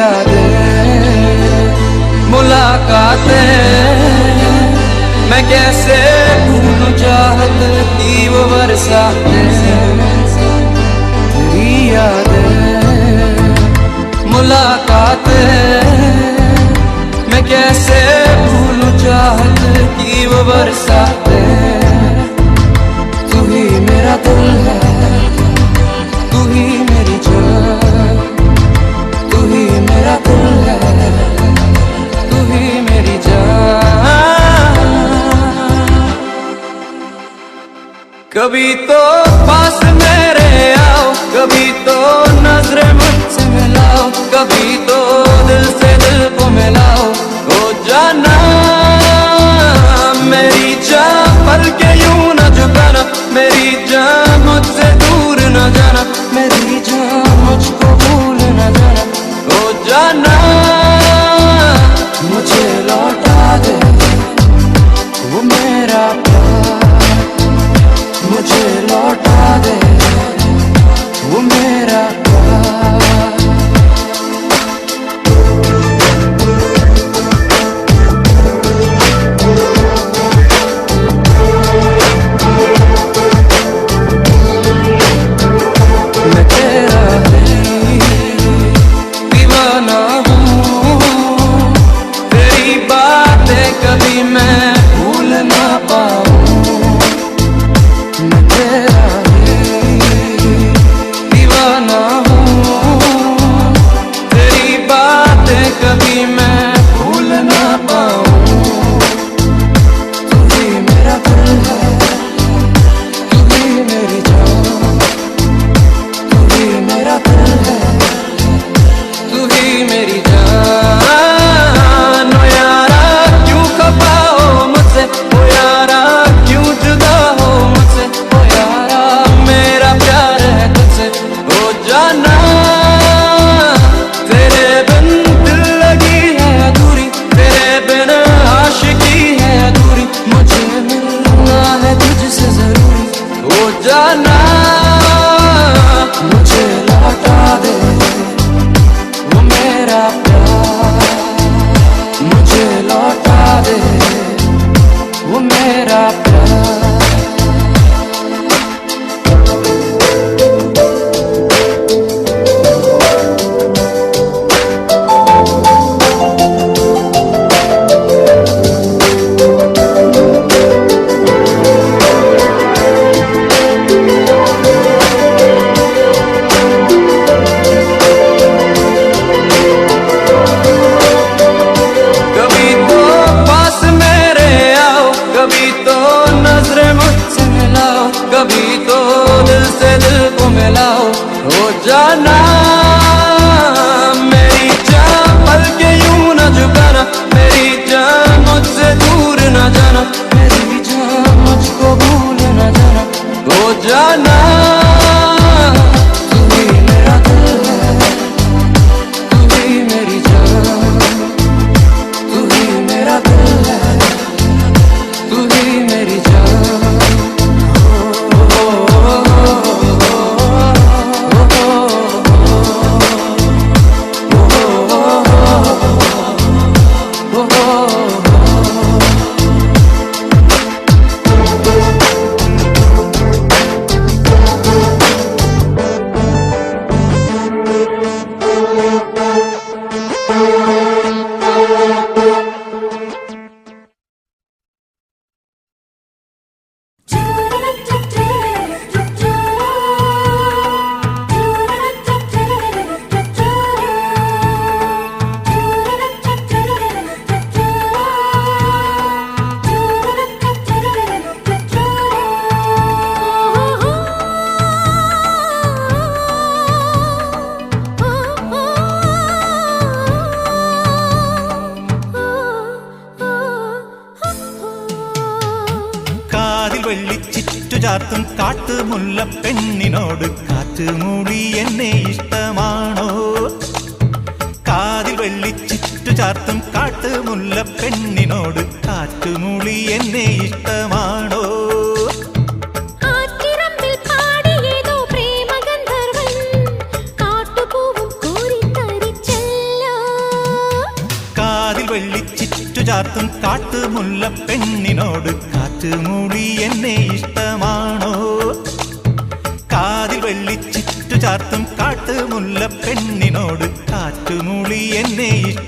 यादें मुलाकातें मैं कैसे भूलूं चाहत की वो बरसातें तेरी यादें मुलाकातें मैं कैसे भूलूं चाहत की वो बरसातें तू ही मेरा दिल है तू ही मेरी जान तू ही मेरा दिल है तू ही मेरी जान कभी तो पास मेरे आओ कभी तो नजरें मुझसे मिलाओ कभी तो दिल से दिल को मिलाओ ओ जाना मेरी जान पल के यूं न झुकाना मेरी जान मुझसे दूर न जाना मेरी जान मुझको भूल न जाना ओ जाना मुझे लौटा दे वो मेरा प्यार मुझे लौटा दे वो मेरा प्यार मैं तेरा दीवाना हूँ तेरी बातें कभी मैं भूल ना पाऊँ मैं तेरा दीवाना हूँ तेरी बातें कभी मैं भूल ना पाऊँ तू ही मेरा दिल है तू ही मेरी जान तू ही मेरा दिल है तू ही मेरी जान ओ यारा क्यों खफा हो मुझसे ओ यारा क्यों जुदा हो मुझसे ओ यारा मेरा प्यार है तुझसे ओ जाना तेरे बिन दिल लगी है अधूरी तेरे बिन आशिकी है अधूरी मुझे मिलना है तुझसे जरूरी ओ जाना मुझे लौटा दे वो मेरा प्यार मुझे लौटा दे वो मेरा प्यार कभी तो पास मेरे आओ कभी तो नजरें मुझसे मिलाओ कभी तो दिल से दिल को मिलाओ हो जाना मेरी जान पल के यूं न झुकाना मेरी जान मुझसे दूर न जाना मेरी जान मुझको भूल न जाना हो जाना तू ही मेरा दिल है तू ही मेरी जान तू ही मेरा दिल है तू ही मेरी जान ചാത്തും കാട്ടുമുല്ല പെണ്ണിനോട് കാറ്റുമൂളി എന്നെ ഇഷ്ടമാണോ കാതിൽ വെള്ളിച്ചിട്ടു ചാത്തും കാട്ടുമുല്ല പെണ്ണിനോട് കാറ്റുമൂളി എന്നെ ഇഷ്ടമാണോ ചാർത്തും കാട്ടുമുല്ല പെണ്ണിനോട് കാറ്റുമൂളി എന്നെ ഇഷ്ടമാണോ? കാതിൽ വെള്ളിച്ചിറ്റു ചാർത്തും കാട്ടുമുല്ല പെണ്ണിനോട് കാറ്റുമൂളി എന്നെ ഇഷ്ടമാണോ?